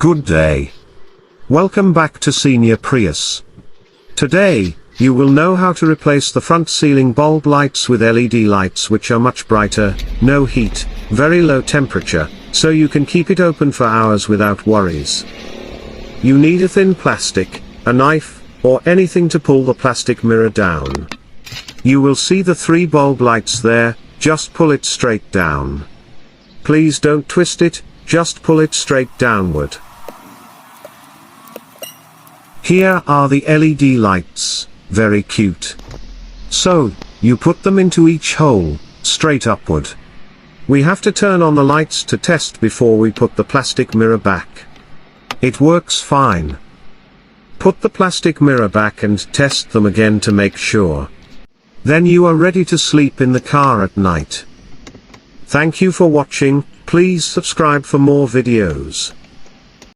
Good day. Welcome back to Senior Prius. Today, you will know how to replace the front ceiling bulb lights with LED lights which are much brighter, no heat, very low temperature, so you can keep it open for hours without worries. You need a thin plastic, a knife, or anything to pull the plastic mirror down. You will see the 3 bulb lights there, just pull it straight down. Please don't twist it, just pull it straight downward. Here are the LED lights, very cute. So, you put them into each hole, straight upward. We have to turn on the lights to test before we put the plastic mirror back. It works fine. Put the plastic mirror back and test them again to make sure. Then you are ready to sleep in the car at night. Thank you for watching, please subscribe for more videos.